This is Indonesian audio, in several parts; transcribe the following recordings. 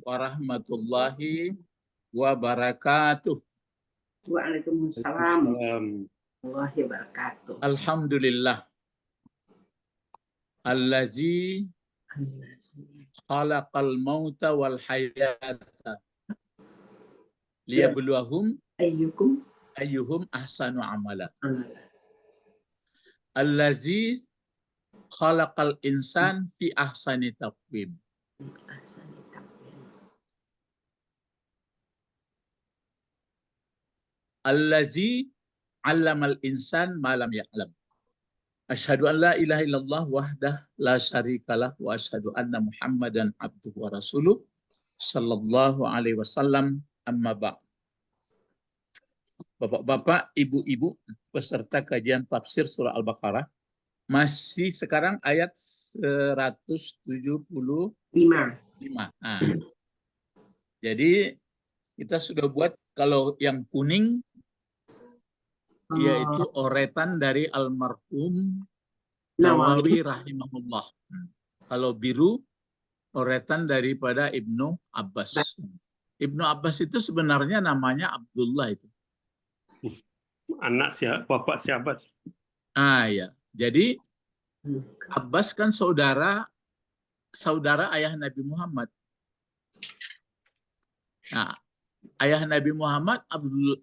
warahmatullahi wabarakatuh. Waalaikumsalam warahmatullahi wabarakatuh. Alhamdulillah. Allazi khalaqal mauta wal hayata liyabluwahum ayyuhum ahsanu amala. Allazi khalaqal insan fi ahsani taqwim. Allazi 'allamal insan ma lam ya'lam. Asyhadu an la ilaha illallah wahdah la syarikalah wa asyhadu anna Muhammadan abduhu wa rasuluh sallallahu alaihi wasallam, amma ba'd. Bapak-bapak, ibu-ibu peserta kajian tafsir surah Al-Baqarah, masih sekarang ayat 175. Nah, jadi kita sudah buat kalau yang kuning yaitu oretan dari almarhum Nawawi rahimahullah. Kalau biru oretan daripada Ibnu Abbas. Ibnu Abbas itu sebenarnya namanya Abdullah itu. Anak siapa? Bapak si Abbas. Ya. Jadi Abbas kan saudara ayah Nabi Muhammad. Nah, ayah Nabi Muhammad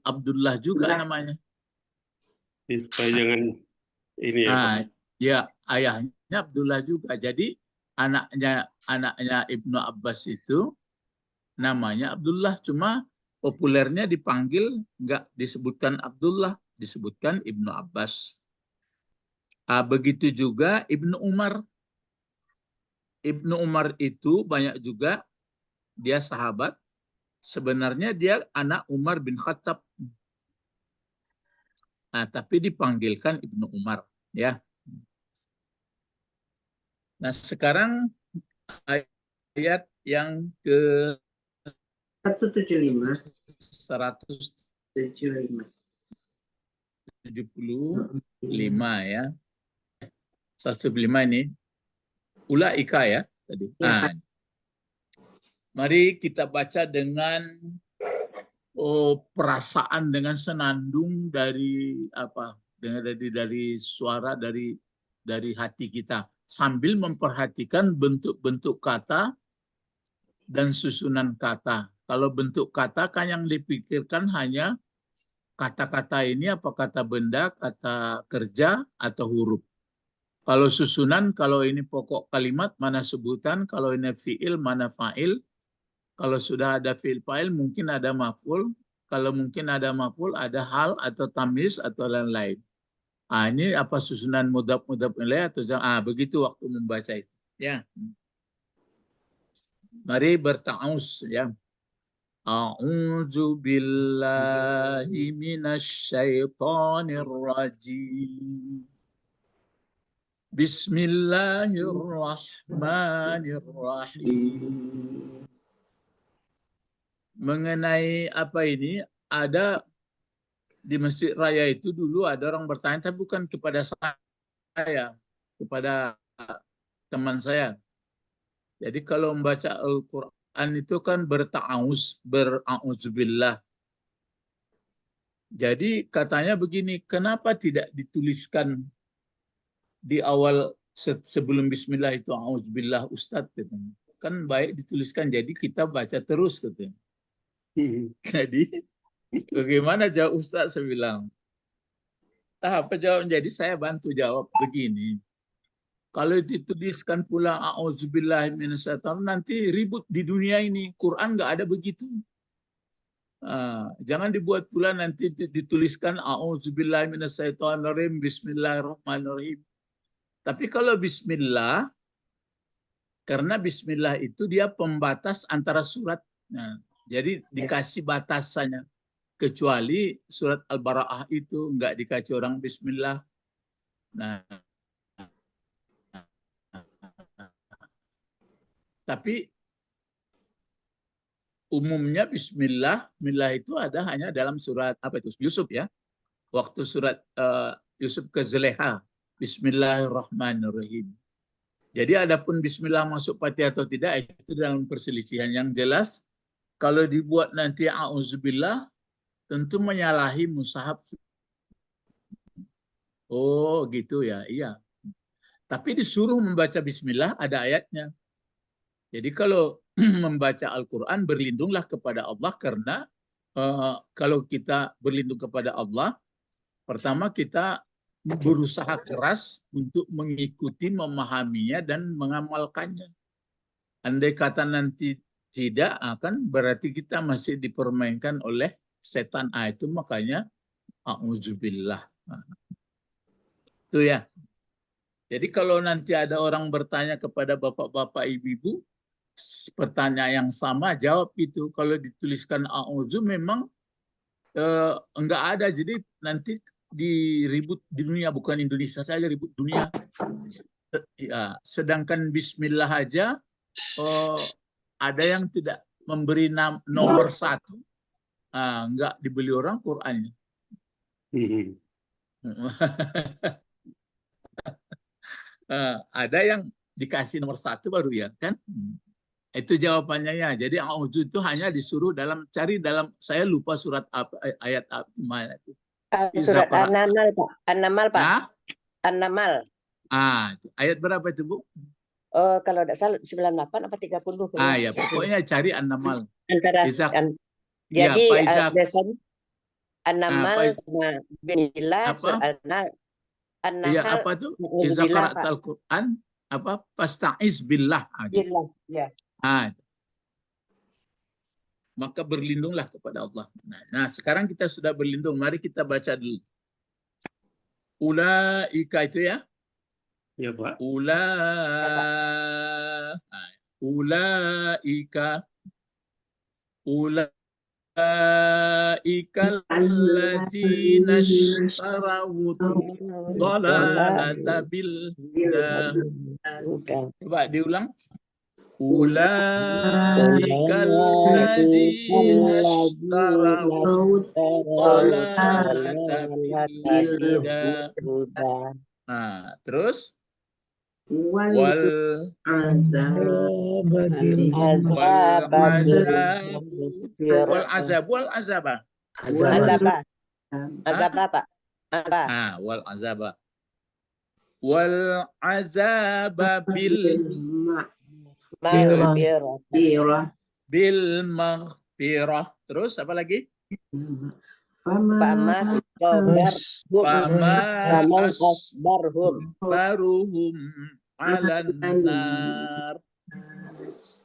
Abdullah juga namanya. Supaya jangan ini ya, Pak. Ya, ayahnya Abdullah juga. Jadi anaknya Ibnu Abbas itu namanya Abdullah, cuma populernya dipanggil enggak disebutkan Abdullah, disebutkan Ibnu Abbas. Begitu juga Ibnu Umar. Ibnu Umar itu banyak juga dia sahabat. Sebenarnya dia anak Umar bin Khattab. Tapi dipanggilkan Ibnu Umar, ya. Nah, sekarang ayat yang ke 175 ya. 175 ini ulaika ya tadi. Mari kita baca dengan perasaan, dengan senandung dari dari suara dari hati kita, sambil memperhatikan bentuk-bentuk kata dan susunan kata. Kalau bentuk kata kan yang dipikirkan hanya kata-kata ini apa kata benda, kata kerja atau huruf. Kalau susunan, kalau ini pokok kalimat mana sebutan, kalau ini fiil mana fa'il. Kalau sudah ada fi'il fa'il mungkin ada maf'ul, kalau mungkin ada maf'ul ada hal atau tamyiz atau lain-lain. Ini apa susunan mudhaf ilaih atau begitu waktu membaca itu, ya. Mari berta'awuz, ya. A'udzu billahi minasyaitonir rajim. Bismillahirrahmanirrahim. Mengenai apa ini, ada di Masjid Raya itu dulu ada orang bertanya, tapi bukan kepada saya, kepada teman saya. Jadi kalau membaca Al-Quran itu kan bera'udzubillah. Jadi katanya begini, kenapa tidak dituliskan di awal sebelum bismillah itu a'udzubillah Ustadz? Kan baik dituliskan, jadi kita baca terus katanya. Jadi bagaimana jawab Ustaz? Saya bilang, apa jawab? Jadi saya bantu jawab begini. Kalau dituliskan pula a'udzubillahi minasyaitonir, nanti ribut di dunia ini. Quran nggak ada begitu. Jangan dibuat pula nanti dituliskan a'udzubillahi minasyaitonir, bismillahirrahmanirrahim. Tapi kalau bismillah, karena bismillah itu dia pembatas antara surat. Jadi dikasih batasannya. Kecuali surat Al-Bara'ah itu nggak dikasih orang bismillah. Tapi umumnya bismillah itu ada hanya dalam surat Yusuf, ya. Waktu surat Yusuf ke Zulaikha, bismillahirrahmanirrahim. Jadi adapun bismillah masuk Fatihah atau tidak itu dalam perselisihan. Yang jelas kalau dibuat nanti a'udzubillah tentu menyalahi mushaf. Oh gitu ya, iya. Tapi disuruh membaca bismillah ada ayatnya. Jadi kalau membaca Al-Quran berlindunglah kepada Allah karena kalau kita berlindung kepada Allah, pertama kita berusaha keras untuk mengikuti, memahaminya dan mengamalkannya. Andai kata nanti tidak, akan berarti kita masih dipermainkan oleh setan. Itu makanya a'udzubillah. Itu ya. Jadi kalau nanti ada orang bertanya kepada bapak-bapak, ibu-ibu, pertanyaan yang sama, jawab itu. Kalau dituliskan a'udzu memang enggak ada. Jadi nanti diribut di dunia, bukan Indonesia saja, ribut dunia. Ya, sedangkan bismillah aja ada yang tidak memberi nomor 1, enggak dibeli orang Qur'annya. Ada yang dikasih nomor 1 baru ya kan. Itu jawabannya ya. Jadi a'udzu itu hanya disuruh cari dalam, saya lupa surat apa, ayat apa itu. Surat An-Naml, Pak. An-Naml, Pak. Nah? An-Naml. Ayat berapa itu, Bu? Kalau tidak salah 98 apa 30. Ya, pokoknya cari An-Naml. Jadi biasanya An-Naml sama Bismillah, An-Nahl. Iya, apa tuh? Iza qara'tal Qur'an apa? Fasta'iz billah. Ya. Maka berlindunglah kepada Allah. Nah, sekarang kita sudah berlindung. Mari kita baca dulu. Ulaika itu ya. Ya, Pak. Ulaika alladzina ishtaraw dhalalata bil huda. Coba diulang. Ulaika alladzina ishtaraw dhalalata bil huda. Terus wal azab bil maghfirah. Terus apa lagi? Baruhum alan nar.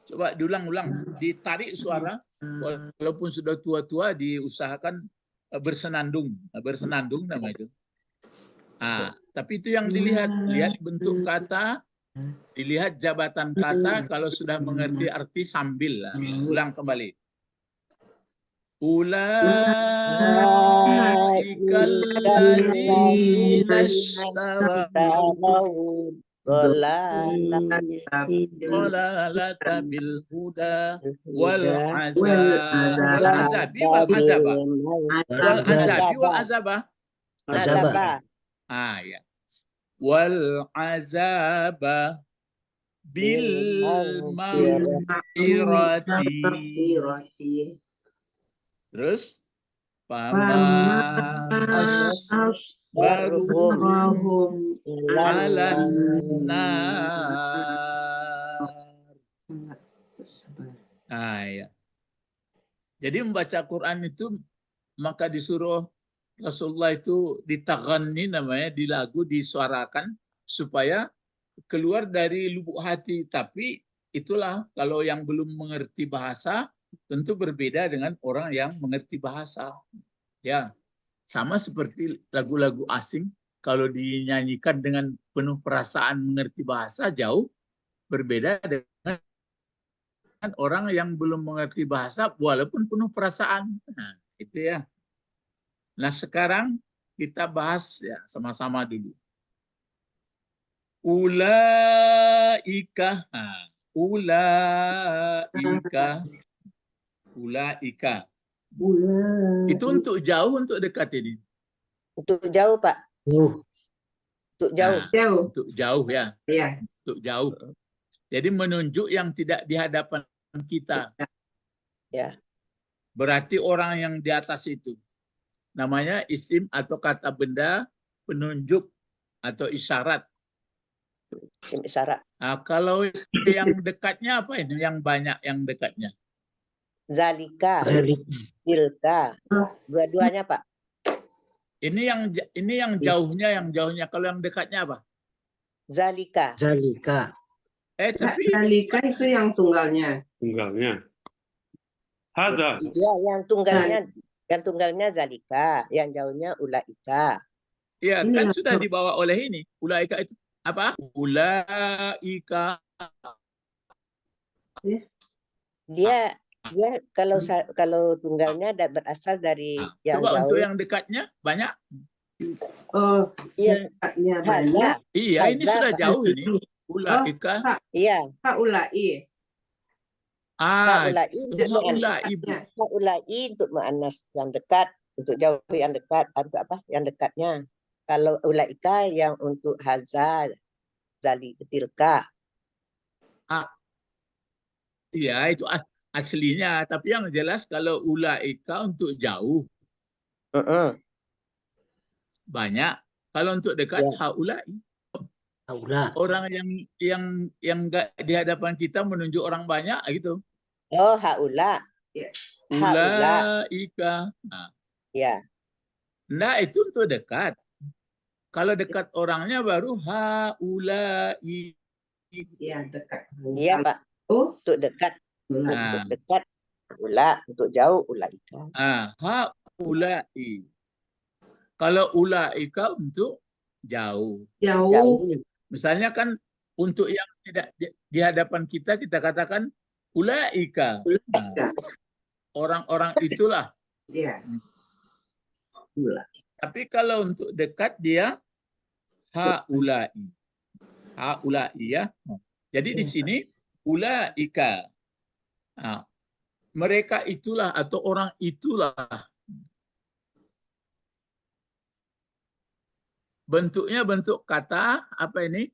Coba diulang-ulang, ditarik suara, walaupun sudah tua-tua diusahakan bersenandung nama itu. Tapi itu yang dilihat, lihat bentuk kata, dilihat jabatan kata, kalau sudah mengerti arti sambil. Ulang kembali. Ulaika alladzina ishtaraw dhalalata bil huda wal azabi wal azaba. Ya. Wal azaba bil maghfirati. Terus baruhum alan nar. Ya. Jadi membaca Quran itu maka disuruh Rasulullah itu ditaghanni namanya, di lagu disuarakan supaya keluar dari lubuk hati. Tapi itulah kalau yang belum mengerti bahasa tentu berbeda dengan orang yang mengerti bahasa. Ya, sama seperti lagu-lagu asing, kalau dinyanyikan dengan penuh perasaan mengerti bahasa, jauh berbeda dengan orang yang belum mengerti bahasa walaupun penuh perasaan. Nah, itu ya. Nah, sekarang kita bahas ya sama-sama dulu. Ulaika. Ulaika. Itu untuk jauh, untuk dekat ini? Untuk jauh, Pak. Untuk jauh. Untuk jauh ya. Iya. untuk jauh. Jadi menunjuk yang tidak di hadapan kita. Ya. Berarti orang yang di atas itu. Namanya isim atau kata benda penunjuk atau isyarat. Isim isyarat. Nah, kalau yang dekatnya apa ini? Yang banyak yang dekatnya. Zalika, tilka. Dua-duanya, Pak. Ini yang jauhnya. Kalau yang dekatnya apa? Zalika. Tapi Zalika itu yang tunggalnya. Hadza. Ya, yang tunggalnya zalika, yang jauhnya ulaika. Iya, kan sudah dibawa oleh ini. Ulaika itu apa? Ulaika. Dia kalau tunggalnya berasal dari yang coba jauh. Untuk yang dekatnya banyak. Oh, iya, banyak. Iya, ini sudah jauh ini. Ulaika. Iya. Haulai. Haulai untuk muannas yang dekat, untuk jauh yang dekat, untuk apa? Yang dekatnya. Kalau ulaika yang untuk hadza, tilka. Iya, itu aslinya. Tapi yang jelas kalau ulaika untuk jauh. Banyak. Kalau untuk dekat, haulai. Orang yang enggak di hadapan kita menunjuk orang banyak gitu. Oh, haula. Ulaika. Nah. Ya. Nah, itu untuk dekat. Kalau dekat orangnya baru haulai. Ya, dekat. Iya, Pak. Untuk dekat. Untuk dekat. Ula, untuk jauh ulaika. Haulai. Kalau ulaika untuk jauh. Misalnya kan untuk yang tidak di hadapan kita katakan ulaika. Orang-orang itulah. Iya. Tapi kalau untuk dekat dia haulai. Haulai ya. Jadi di sini ulaika. Nah, mereka itulah atau orang itulah. Bentuknya bentuk kata apa ini?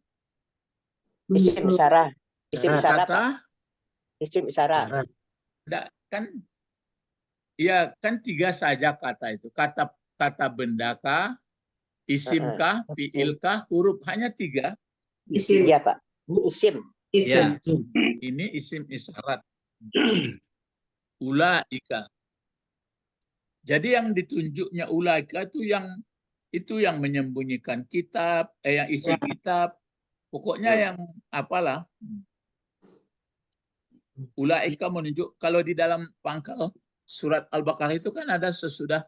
Isim isyarat. Isim isyarat. Kata. Isim isyarat. Enggak, kan? Iya, kan 3 saja kata itu. Kata benda kah, isim kah, fiil kah, huruf hanya 3. Isim ya, Pak. Isim. Ya, ini isim isyarat. Ulaika. Jadi yang ditunjuknya ulaika itu yang menyembunyikan kitab, yang isi kitab. Pokoknya yang apalah. Ulaika menunjuk, kalau di dalam pangkal surat Al-Baqarah itu kan ada sesudah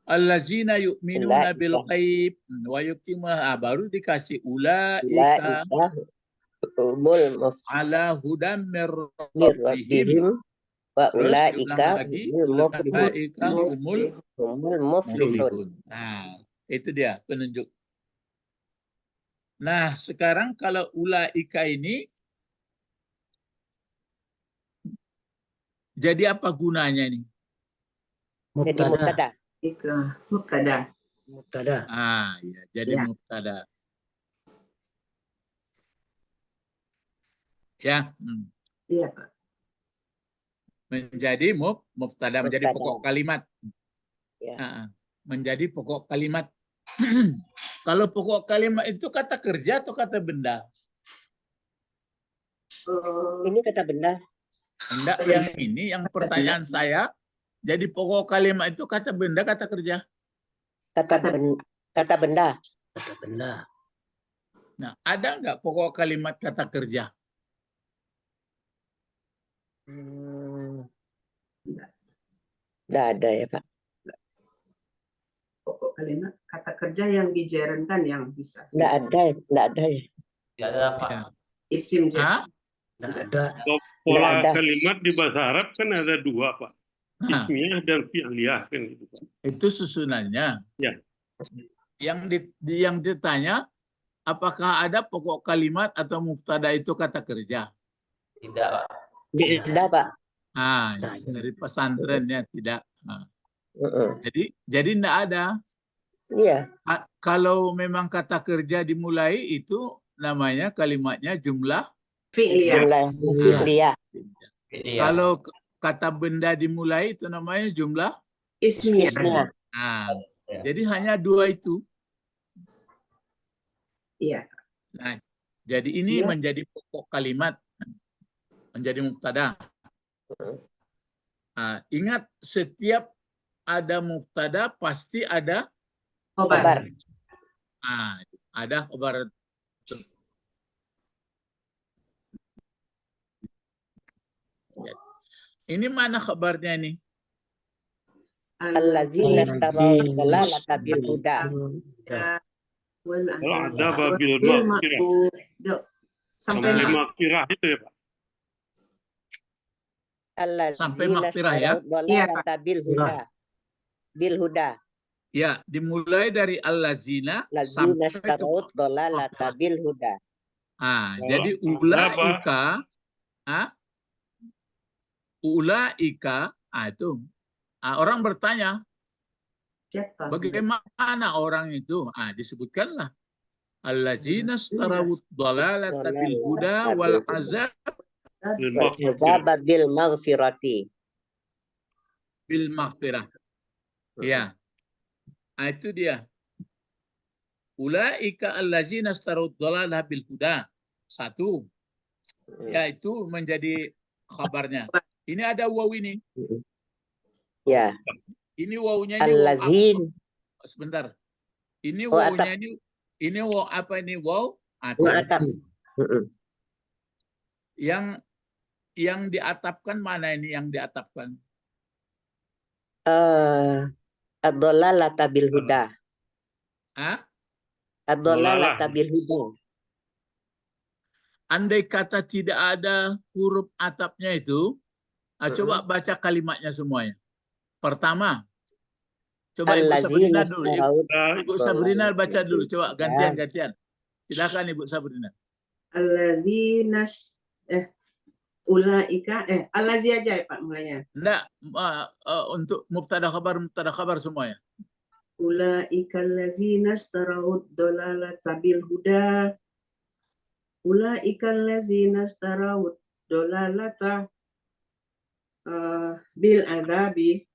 allazina yu'minuna bil ghaib wa yuqimuna, baru dikasih ulaika ala hudam mir rabbihim wa ulaika humul muflihun. Nah, itu dia penunjuk. Nah, sekarang kalau ulaika ini jadi apa gunanya ini? Mubtada. Ya, jadi mubtada. Ya. Iya, Pak. Menjadi mubtada, menjadi pokok kalimat. Ya. Menjadi pokok kalimat. Kalau pokok kalimat itu kata kerja atau kata benda? Ini kata benda. Enggak, yang ini, yang pertanyaan saya. Jadi pokok kalimat itu kata benda, kata kerja? Kata benda. Nah, ada enggak pokok kalimat kata kerja? Enggak ada ya, Pak. Pokok kalimat kata kerja yang dijarankan yang bisa. Enggak ada ya. Tidak ada, Pak. Isim Hah? Pola kalimat di bahasa Arab kan ada 2, Pak. Ismiyah dan fi'liyah kan gitu, Pak. Itu susunannya. Ya. Yang ditanya, apakah ada pokok kalimat atau mubtada itu kata kerja? Tidak, Pak. Tidak, Pak. Dari pesantrennya tidak. Jadi enggak ada. Iya. Kalau memang kata kerja dimulai itu namanya kalimatnya jumlah Fi'liyah. Jumlah fi'liyah. Iya. Kalau kata benda dimulai itu namanya jumlah. Ismiyah. Ismiyah. Nah, Ya. jadi hanya dua itu. Iya. Nah, jadi ini Iya. menjadi pokok kalimat, menjadi mubtada. Nah, ingat setiap ada mubtada pasti ada Khobar. nah, ada khabar. Ini mana kabarnya nih? Allazina istarau dhalalata bil huda. Kalau ada babil maghfirah. Sampai Sampai maghfirah itu ya Pak. Sampai Allazina maghfirah ya? istarau dhalalata bil huda. Bil huda. Ya, dimulai dari allazina Allazina sampai ke istarau dhalalata bil huda. ah, Oh, jadi apa? ulaika itu orang bertanya siapa? bagaimana orang itu? Disebutkanlah allazina istarawud dhalalata bil huda wal azab Azaba bil maghfirati. bil maghfirah. Ya. Itu dia. Ulaika allazina istarawud dhalalata bil huda. Satu. Yaitu menjadi kabarnya. Ini ada waw ini. Ya. Ini wawnya ini Allazin. waw sebentar. Ini Oh, wawnya ini waw apa ini waw? Atap. Yang diatapkan mana ini yang diatapkan? Ad-dhalalata bil huda. Ad-dhalalata bil huda. Andai kata tidak ada huruf atapnya itu, coba baca kalimatnya semuanya. Pertama, coba Ibu Sabrina dulu. Ibu Sabrina baca dulu. Coba gantian-gantian. Silakan Ibu Sabrina. Alladzinas ulaika allazi aja ya Pak mulanya. Enggak, untuk mubtada khabar semuanya. Ulaika allazina istarau dhalalata bil huda. Ulaika allazina istarau dhalalata bil adabi.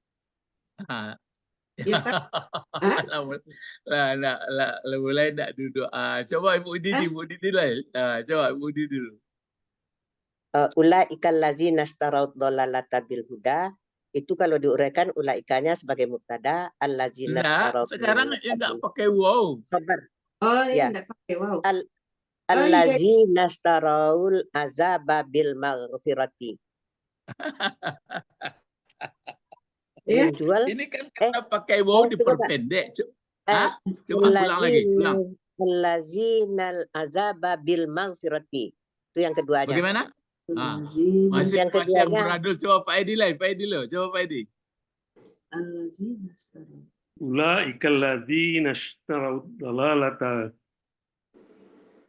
Ya, Pak? Mulai nak duduk. Coba Ibu Didi lah. Coba Ibu Didi dulu. Ulaika allazina istarau dhalalata bil huda. Itu kalau diuraikan ulaikanya sebagai mubtada, allazina istarau. Sekarang enggak pakai wow. Khabar. Oh ya, Ya. enggak pakai wow. Allazina istaraul azaba bil maghfirati. Ya. Menjual. Ini kan karena pakai wow diperpendek. Coba ulang lagi. Ulang. Allazinal azaba bil maghfirati. Itu yang keduanya. Bagaimana? Masih yang beradul. Coba Pak Edi lah. Coba Pak Edi. Ulaika allazina istarau dhalalata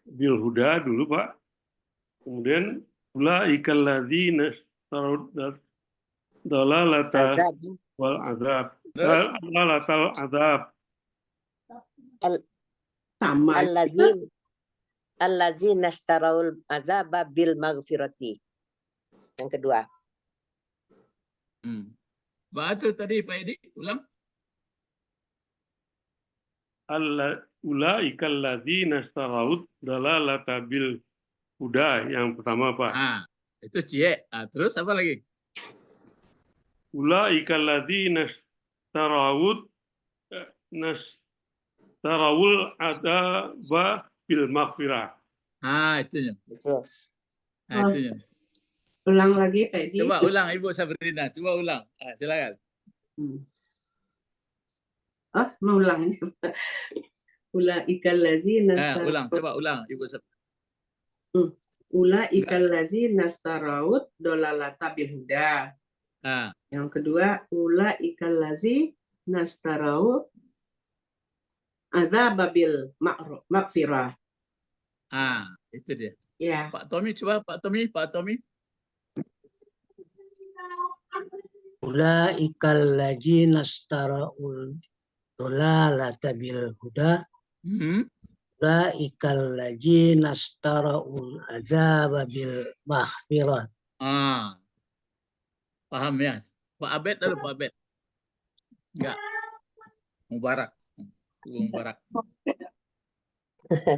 bil huda dulu Pak. Kemudian ulaika allazina istarau dhalalata wal azab. Dhalalatal azab. Sama. Allazina istaraul azaba bil maghfirati. Yang kedua. Betul tadi Pak Edi, ulang. Ulaika allazina istarau dhalalata bil huda yang pertama Pak. Itu cie. Terus apa lagi? Ulaika alladzina tarawul adaba bil maghfirah. Itunya. Itunya. Ulang lagi Pak Edi. Coba ulang Ibu Sabrina, coba ulang. Silakan. Mau ulang. Ulaika allazina ulang, coba ulang Ibu Sabrina. Ulaika allazina istarau dhalalata bil huda. Yang kedua, ulaika allazina istarau azaba bil maghfirah. Itu dia. Ya. Pak Tommy coba Pak Tommy. Ulaika allazina istarau dhalalata bil huda Ulaikal ladzina astara'ul azaba bil maghfirah. Paham ya? Pak Abed ada Pak Abed? Enggak. Mubarak. Mubarak.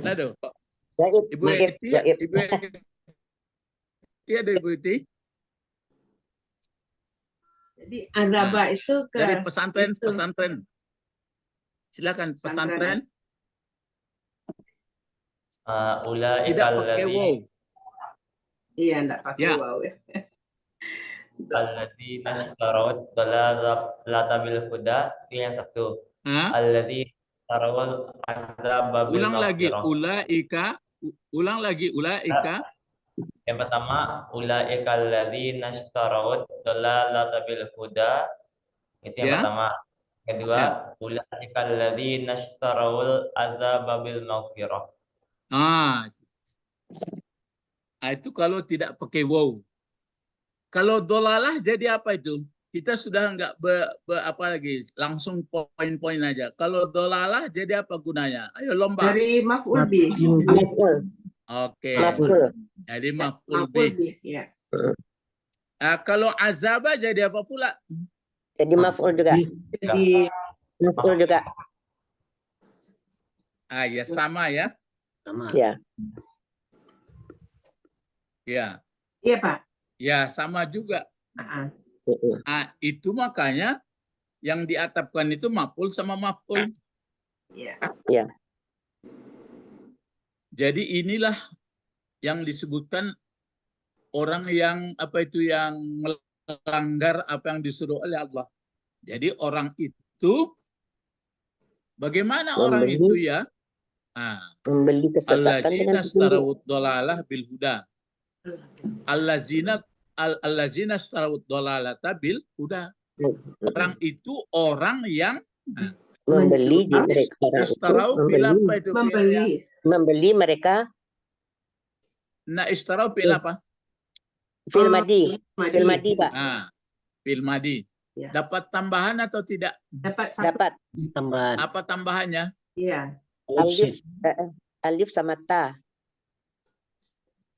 Ada Pak. Ibu Eti, Ibu Eti ada Ibu Eti? Jadi azaba itu ke Dari pesantren, itu. pesantren. Silakan pesantren. Tidak pakai wow. Iya, enggak pakai Ya. wow ya. Alladzina ishtarawad dalalata bil huda, itu yang satu. Alladzina ishtarawal azaba bil Ulang lagi, maghfirah. ulang lagi, ulaika. Yang pertama, ulaika alladzina ishtarawad dalalata bil huda, itu yang pertama. Kedua, ulaika alladzina ishtarawal azaba bil maghfirah. Itu kalau tidak pakai wow. Kalau dolalah jadi apa itu? Kita sudah enggak apa lagi, langsung poin-poin aja. Kalau dolalah jadi apa gunanya? Ayo lomba. Dari maf'ul bih. Oke. Maf'ul. Jadi maf'ul bih. Ya. Kalau azaba jadi apa pula? Jadi maf'ul juga. Jadi Maf'ul juga. Ya sama ya. Sama. Ya. Ya. Iya, Pak. Ya, sama juga. Itu makanya yang diatapkan itu maf'ul sama maf'ul. Iya. Ya. Jadi inilah yang disebutkan orang yang yang melanggar apa yang disuruh oleh Allah. Jadi orang itu bagaimana orang itu ya? Membeli kesesatan dengan petunjuk. Dolalah bil huda. Allazina starawud dolalata bil huda. Orang itu orang yang membeli membeli mereka. Nah, istarau bil apa? Fil madi, Pak. Fil madi. Ya. Dapat tambahan atau tidak? Dapat. Tambahan. Apa tambahannya? Iya. Alif sama ta.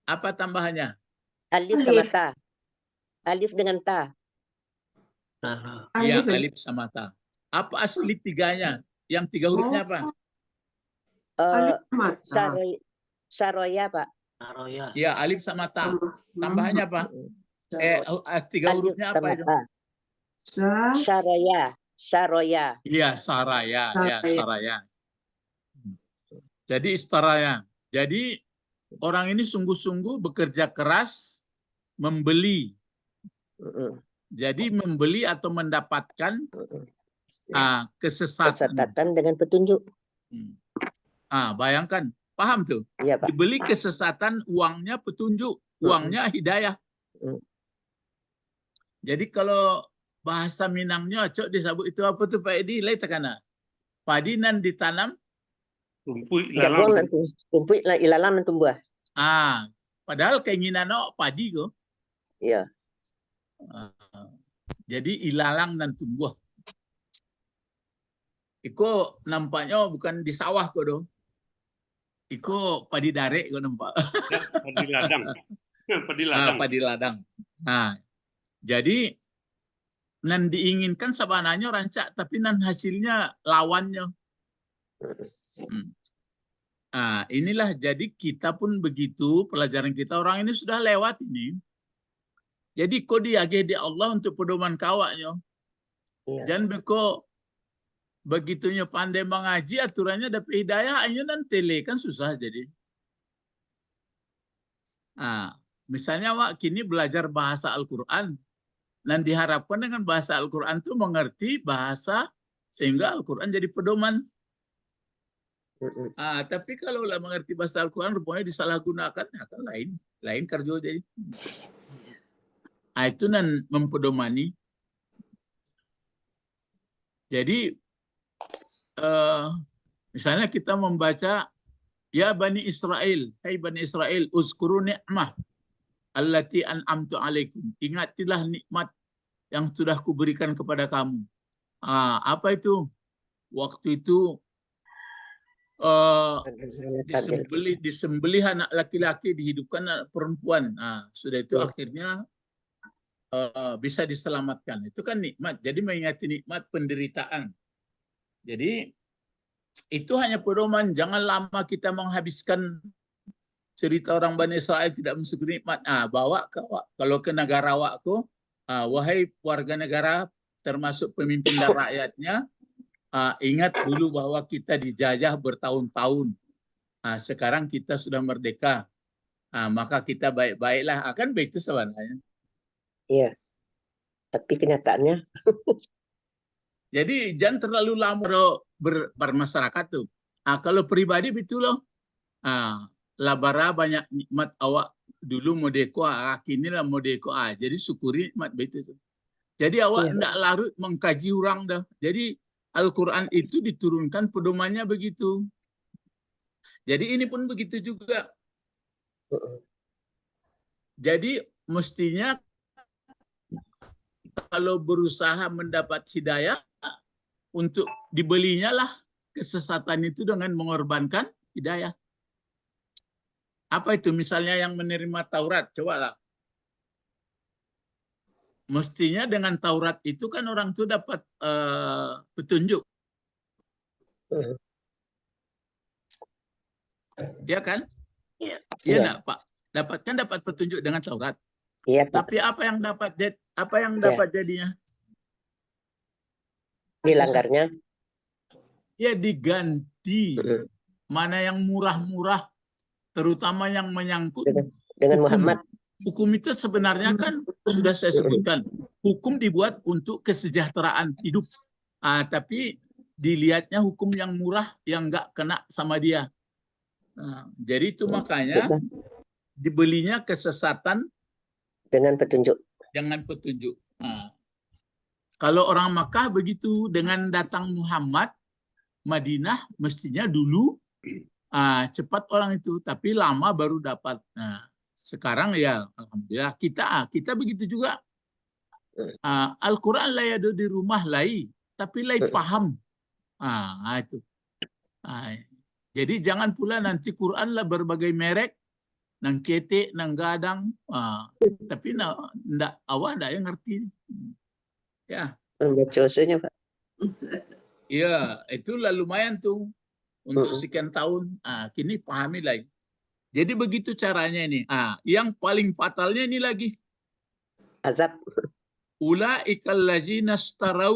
Apa tambahannya? Alif sama ta. Alif dengan ta. Iya, alif sama ta. Apa asli tiganya? Yang tiga hurufnya apa? Saroya, Pak. Iya, alif sama ta. Tambahannya apa? Tiga hurufnya apa itu? Saroya. Iya, saraya. Ya, saraya. Jadi istaraya. Jadi orang ini sungguh-sungguh bekerja keras membeli. Jadi membeli atau mendapatkan kesesatan dengan petunjuk. Bayangkan, paham tuh? Ya, Pak. Dibeli kesesatan, uangnya petunjuk, uangnya hidayah. Jadi kalau bahasa Minangnya cok disebut itu apa tuh Pak Edi? Lai tekana. Padi nan ditanam, tumpui ilalang dan tumbuh. padahal keinginan padi kok. Iya. Jadi ilalang dan tumbuh. Iko nampaknya bukan di sawah kok dong. Iko padi darek kok nampak. Padi ladang. Padi ladang. Jadi nan diinginkan sebenarnya rancak, tapi nan hasilnya lawannya. Inilah jadi kita pun begitu, pelajaran kita orang ini sudah lewat ini. Jadi kau diagih di Allah untuk pedoman kawaknya. Jangan beko begitunya pandai mengaji aturannya dapat hidayah ayo nanti kan susah jadi. Misalnya Wak kini belajar bahasa Al-Qur'an dan diharapkan dengan bahasa Al-Qur'an itu mengerti bahasa sehingga Al-Qur'an jadi pedoman. Tapi kalau lah mengerti bahasa Al-Quran rupanya disalahgunakan, kan lain kerja jadi. Itu nan mempedomani. Jadi misalnya kita membaca ya Bani Israel, hai Bani Israel, uzkuru ni'mah allati an'amtu alaikum. Ingatilah nikmat yang sudah kuberikan kepada kamu. Apa itu? Waktu itu disembelih anak laki-laki, dihidupkan anak perempuan. Nah, sudah itu akhirnya bisa diselamatkan. Itu kan nikmat. Jadi mengingati nikmat penderitaan. Jadi itu hanya pedoman. Jangan lama kita menghabiskan cerita orang Bani Israel tidak mensyukuri nikmat. Bawa kalau ke negara awakku, wahai warga negara termasuk pemimpin dan rakyatnya, ingat dulu bahwa kita dijajah bertahun-tahun. Sekarang kita sudah merdeka. Maka kita baik-baiklah. Akan begitu sebenarnya. Iya. Tapi kenyataannya. Jadi jangan terlalu lama bermasyarakat tuh. Kalau pribadi betul loh. Labara banyak nikmat awak dulu modeko, kini lah modeko. Jadi syukuri nikmat betul. Jadi awak tidak larut mengkaji orang dah. Jadi Al-Quran itu diturunkan pedomannya begitu. Jadi ini pun begitu juga. Jadi mestinya kalau berusaha mendapat hidayah, untuk dibelinya lah kesesatan itu dengan mengorbankan hidayah. Apa itu? Misalnya yang menerima Taurat, cobalah. Mestinya dengan Taurat itu kan orang itu dapat petunjuk. Ya kan? Iya enggak, Pak? Dapat petunjuk dengan Taurat. Iya, Pak. Tapi apa yang dapat jadinya? Dilanggarnya? Ya diganti. Mana yang murah-murah, terutama yang menyangkut dengan Muhammad. Hukum itu sebenarnya kan sudah saya sebutkan. Hukum dibuat untuk kesejahteraan hidup. Tapi dilihatnya hukum yang murah yang nggak kena sama dia. Jadi itu makanya dibelinya kesesatan dengan petunjuk. Dengan petunjuk. Kalau orang Makkah begitu, dengan datang Muhammad, Madinah mestinya dulu cepat orang itu, tapi lama baru dapat. Sekarang ya alhamdulillah kita begitu juga. Al-Quran lah ada di rumah lai, tapi lai paham. Itu. Jadi jangan pula nanti Quran lah berbagai merek, nang ketek, nang gadang, tapi ndak awak ndak yang ngerti. Ya. Bacosanya, Pak. Iya, itu lah lumayan tuh untuk sekian tahun. Kini pahami lagi. Jadi begitu caranya ini. Yang paling fatalnya ini lagi. Azab. Ulaikal ladzina istarau.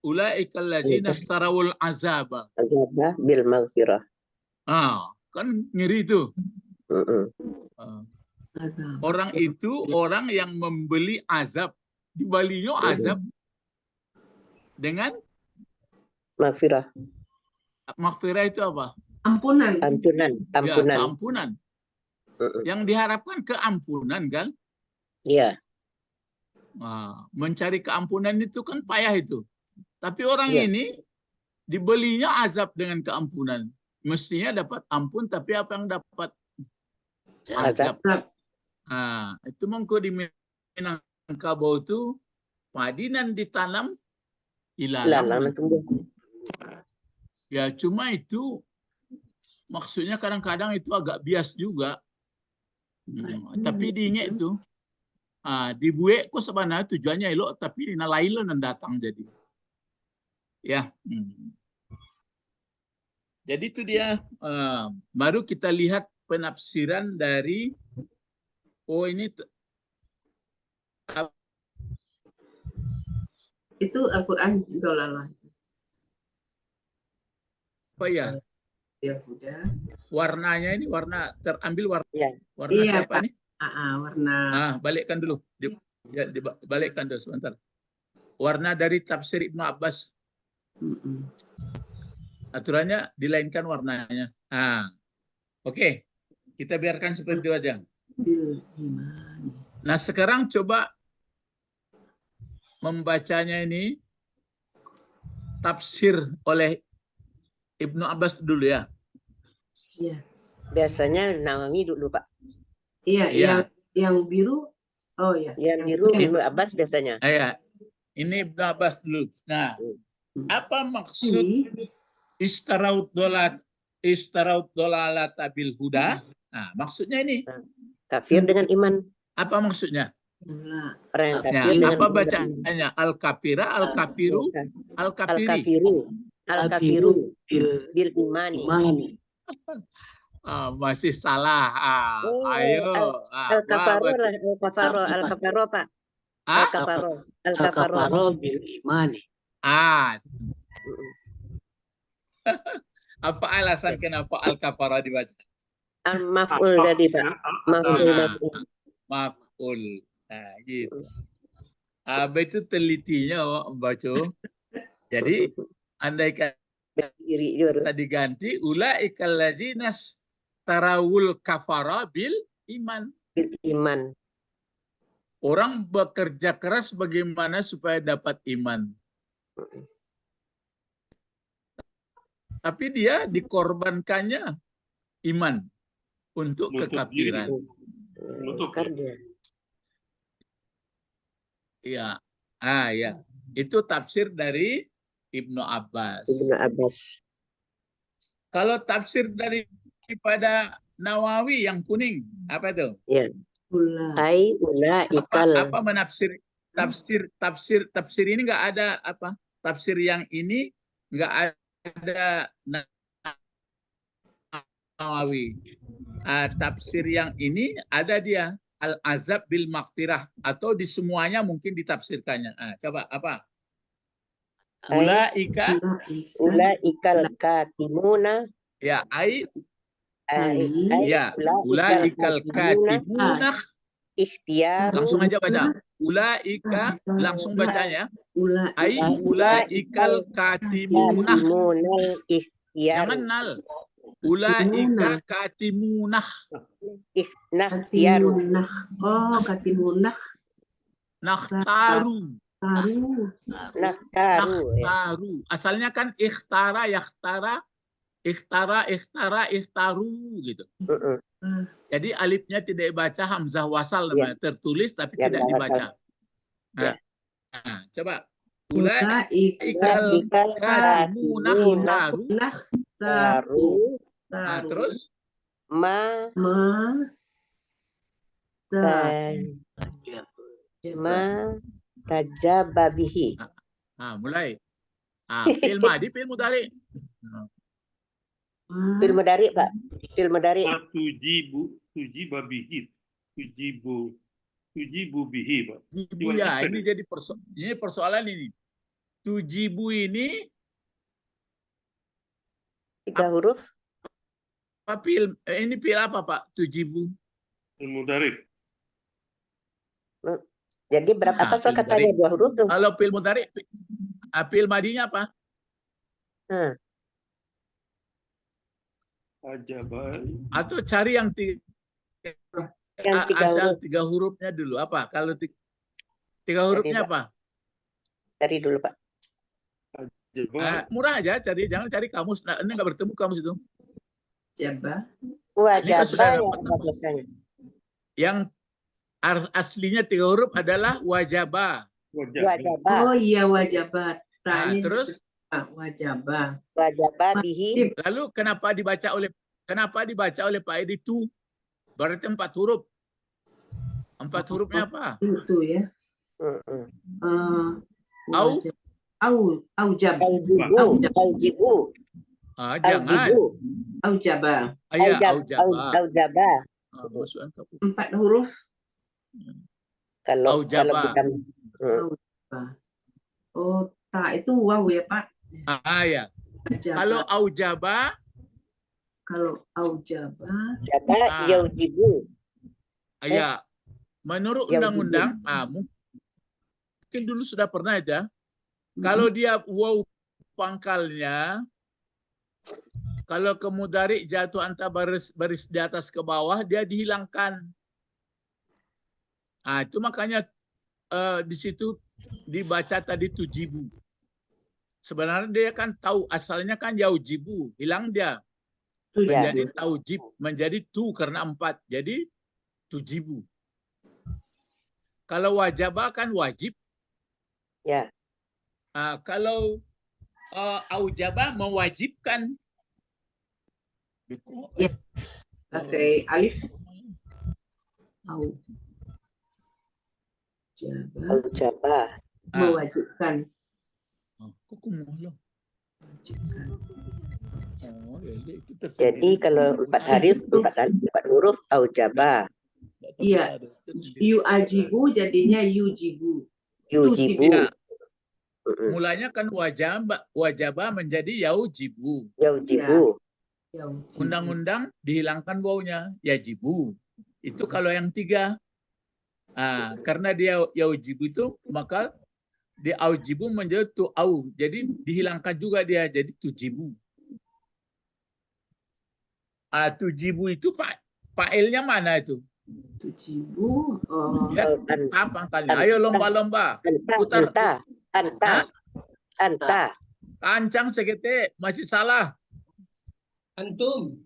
Ulaikal ladzina istarawul azaba. Azaba bil maghfirah. Kan ngeri itu. Orang itu orang yang membeli azab. Dibalinya azab dengan maghfirah. Maghfirah itu apa? Ampunan. Ampunan. Ya, keampunan. Yang diharapkan keampunan kan? Iya. Mencari keampunan itu kan payah itu. Tapi orang ini dibelinya azab dengan keampunan. Mestinya dapat ampun, tapi apa yang dapat? Azab. Itu mongko di Minangkabau itu padinan ditanam ilalang. Ya cuma itu maksudnya kadang-kadang itu agak bias juga. Tapi diingat itu dibuat kok sebenarnya tujuannya elok, tapi nalailo nan datang jadi. Ya. Jadi itu dia. Baru kita lihat penafsiran dari ini itu Al-Quran dolalah. Apa ya? Ya udah. Warnanya ini warna terambil warna. Warna Iya, siapa nih? Warna. Balikkan dulu. Balikkan dulu sebentar. Warna dari tafsir Ibnu Abbas. Aturannya dilainkan warnanya. Oke. Kita biarkan seperti itu aja. Nah, sekarang coba membacanya ini tafsir oleh Ibnu Abbas dulu ya. Iya. Biasanya Nawawi dulu, Pak. Iya, yang biru. Oh ya. Yang biru Ibnu Abbas biasanya. Iya. Ini Ibnu Abbas dulu. Nah, apa maksud istaraut dolat istarau dolalata bil huda. Nah, maksudnya ini. Kafir dengan iman. Apa maksudnya? Orang yang Ya, kafir dengan apa bacaannya? Al-kafira, al-kafiru, al-kafiri. Al-kafiru bil imani. Masih salah. Ayo. Al-kafaro lah, al-kafaro Pak. Al-kafaro bil imani. Apa alasan kenapa al-kafara dibaca? Al-maf'ul tadi Pak. Maf'ul. Nah, gitu. Itu telitinya membaca. Jadi andai kata diganti ulaikal lazinas tarawul kafara bil iman. Bil iman. Orang bekerja keras bagaimana supaya dapat iman. Tapi dia dikorbankannya iman untuk kekafiran. Iya. Ya. Itu tafsir dari Ibnu Abbas. Kalau tafsir daripada Nawawi yang kuning, apa itu? Ya. Apa menafsir tafsir ini nggak ada apa? Tafsir yang ini nggak ada Nawawi. Tafsir yang ini ada dia al-azab bil maghfirah atau di semuanya mungkin ditafsirkannya. Coba apa? Ulaikal katimuna. Ya, ulaikal katimuna. Ikhtiar. Langsung aja baca. Ulaika langsung bacanya. Ulaikal katimuna. Jangan nal. Ulaika katimunah. Katimunah. Nakhtaru. Nakhtaru. Asalnya kan ikhtara, yakhtara, ikhtaru gitu. Jadi alifnya tidak dibaca, hamzah wasal namanya, tertulis tapi tidak dibaca. Coba. Ulaikal katimunah. Terus tajababihi. Mulai. Fi'il madi, fi'il mudhari. Fi'il mudhari Pak. Fi'il mudhari. Tujibu bihi Pak. Tujibu ya, ini jadi persoalan ini. Tujibu ini 3 huruf. Ini fi'il apa Pak? Tujibu. Fi'il mudhari. Jadi apa katanya 2 huruf tuh? Kalau fi'il mudhari, fi'il madinya apa? Atau cari yang asal 3 hurufnya dulu. Apa? Kalau 3 hurufnya apa? Cari dulu Pak. Murah aja cari, jangan cari kamus. Ini nggak bertemu kamus itu. Wajabah yang aslinya 3 huruf adalah wajabah. Oh iya wajabah. Terus wajabah. Wajabah bihi. Lalu kenapa dibaca oleh Pak Edi itu? Berarti 4 huruf. 4 hurufnya apa? Itu ya. Aujibu. Jangan. Aujabah. Aujabah. 4 huruf. Kalau Aujabah. Ta itu waw ya Pak. Ya. Kalau aujabah. Yaujibu. Ya. Menurut undang-undang, mungkin dulu sudah pernah aja. Kalau dia waw pangkalnya, kalau ke mudhari jatuh antara baris di atas ke bawah, dia dihilangkan. Itu makanya di situ dibaca tadi tujibu. Sebenarnya dia kan tahu asalnya kan yaujibu, hilang dia. Menjadi taujib, menjadi karena 4. Jadi tujibu. Kalau wajabah kan wajib. Ya. Kalau aujabah mewajibkan. Ya. Pakai alif. Au. Aujabah. Mewajibkan. Mewajibkan. Jadi kalau 4 hari 4 huruf aujabah. Iya. Yu'ajibu jadinya yujibu. Yujibu. Ya. Mulanya kan wajabah menjadi yaujibu. Yaujibu. Ya. Undang-undang dihilangkan wawunya yajibu. Itu kalau yang 3. Karena dia yaujibu itu maka di aujibu menjadi tu'au. Jadi dihilangkan juga dia jadi tujibu. Tujibu itu fa'ilnya mana itu? Tujibu. Ya, apa angkanya? Ayo lomba-lomba. Putar. Anta. Kancang sekete masih salah. Antum.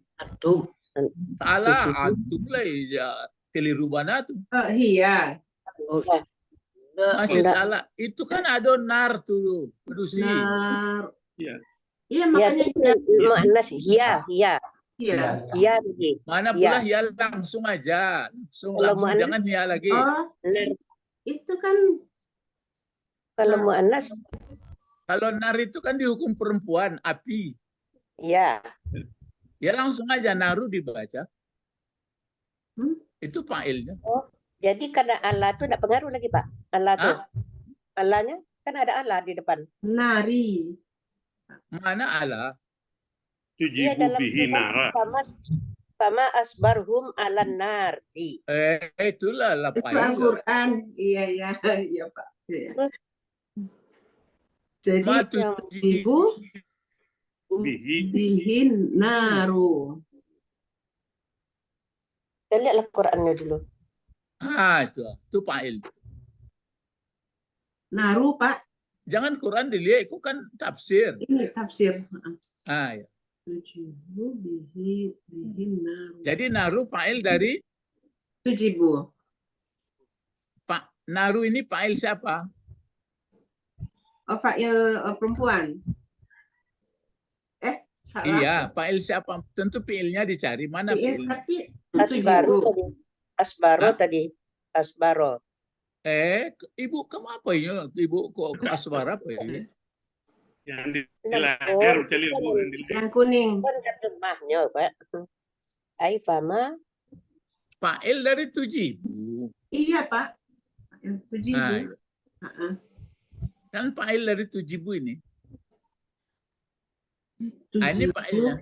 Salah. Antum lah ya keliru mana tuh. Iya. Masih salah. Itu kan ada nar tuh. Produksi. Nar. Iya. Iya makanya Muannas hiya. Iya. Hiya lagi. Mana pula hiya langsung aja. Langsung jangan hiya lagi. Oh, itu kan kalau muannas. Kalau nar itu kan dihukum perempuan, api. Iya. Ya langsung aja naru dibaca. Itu fa'ilnya. Oh, jadi karena Allah itu tidak pengaruh lagi, Pak. Allah tuh. Allahnya kan ada Allah di depan. Nari. Mana Allah? Iya dalam Fama asbarhum alan nari. Itulah Itu Al-Quran. Iya Pak. Iya. Jadi ibu bihin naru. Kita lihatlah Qurannya dulu. Itu fa'il. Naru Pak. Jangan Quran dilihat, itu kan tafsir. Ini tafsir. Ya. Tujibu bihin naru. Jadi naru fa'il dari tujibu. Pak naru ini fa'il siapa? Oh, fa'il perempuan. Salah. Iya, fa'il siapa? Tentu fi'ilnya dicari mana fi'ilnya. Tapi Asbaro tadi. Asbaro. Ibu kamu apa ya? Ibu kok asbara apa ya? Yang di leher, yang kuning. Mahnya, Pak. Ai fama. Fa'il dari tujibu. Iya, Pak. Tujibu. Kan fa'il dari tujibu ini. Ini fa'ilnya.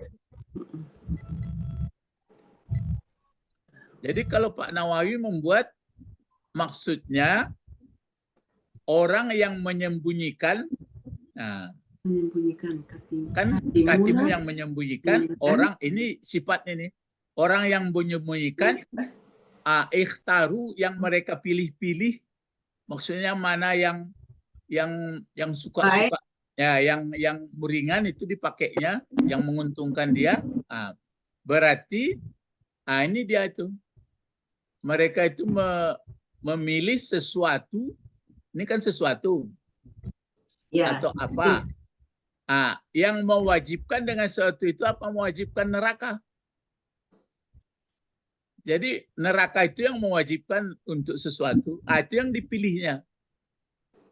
Jadi kalau Pak Nawawi membuat maksudnya orang yang menyembunyikan, menyembunyikan kan katimu yang menyembunyikan, orang ini sifat ini, orang yang menyembunyikan, ikhtaru yang mereka pilih-pilih, maksudnya mana yang suka-suka, ya yang ringan itu dipakainya, yang menguntungkan dia, berarti ini dia itu, mereka itu memilih sesuatu, ini kan sesuatu. Ya. Atau apa? Yang mewajibkan dengan sesuatu itu apa? Mewajibkan neraka. Jadi neraka itu yang mewajibkan untuk sesuatu. Itu yang dipilihnya.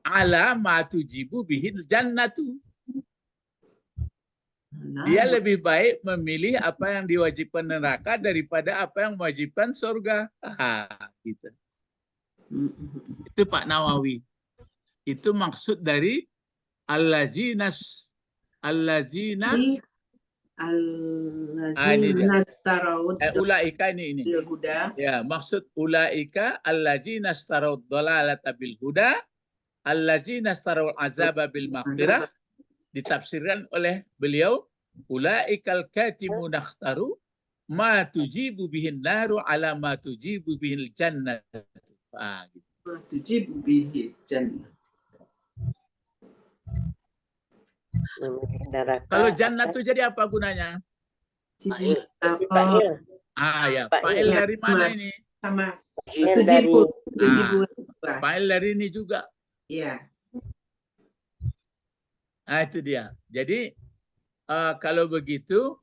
Ala ma tujibu bihil jannatu. Dia lebih baik memilih apa yang diwajibkan neraka daripada apa yang mewajibkan surga. Gitu. Itu Pak Nawawi. Itu maksud dari allazina ulaika ini. Ya, maksud ulaika allazina starawd dhalalata bil huda, allazina starawd azaba bil maghfirah, ditafsirkan oleh beliau ulaikal katimuna ikhtaru ma tujibu bihin naru ala ma tujibu bihil jannah. Gitu. Ma tujibu bihil jannah. Kalau jannah itu jadi apa gunanya? Fa'il. Ya, fa'il dari mana ini? Sama tujibu. Fa'il dari ini juga. Iya. Itu dia. Jadi kalau begitu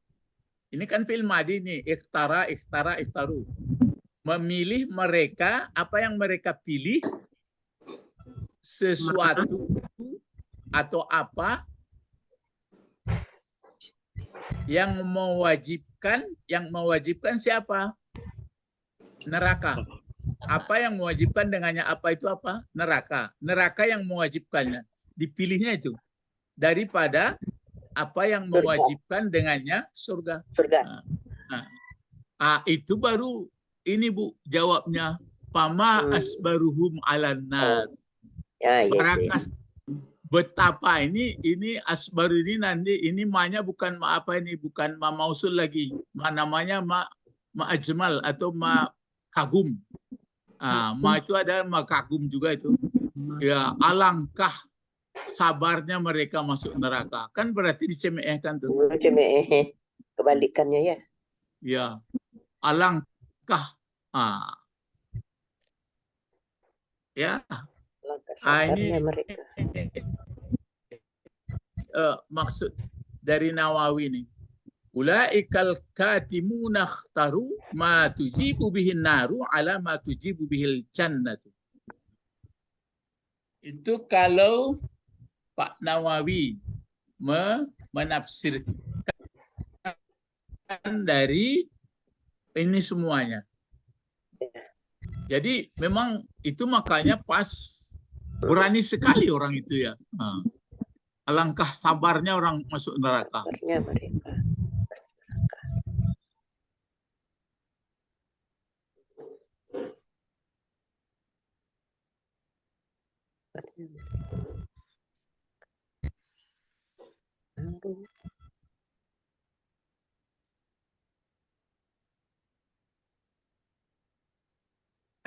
Ini kan fi'il madi nih, ikhtara, ikhtaru. Memilih mereka, apa yang mereka pilih, sesuatu atau apa yang mewajibkan siapa? Neraka. Apa yang mewajibkan dengannya apa itu apa? Neraka. Neraka yang mewajibkannya. Dipilihnya itu. Daripada apa yang mewajibkan dengannya surga. Surga. Itu baru ini Bu jawabnya. Pama asbaruhum alan nar. Ya, Betapa ini asbaru ini nanti ini ma-nya bukan ma apa ini, bukan ma mausul lagi. Namanya ma ajmal atau ma kagum. Ma itu ada ma kagum juga itu. Ya, alangkah sabarnya mereka masuk neraka. Kan berarti disemehkan tuh. Kebalikannya ya. Ya. Alangkah. Ya. Ini mereka. Maksud dari Nawawi ini. Ulaikal katimuna ikhtaru ma tujibu bihin naru ala ma tujibu bihil jannatu. Itu kalau Pak Nawawi menafsirkan dari ini semuanya. Jadi memang itu makanya pas berani sekali orang itu ya. Alangkah sabarnya orang masuk neraka. Sabarnya mereka.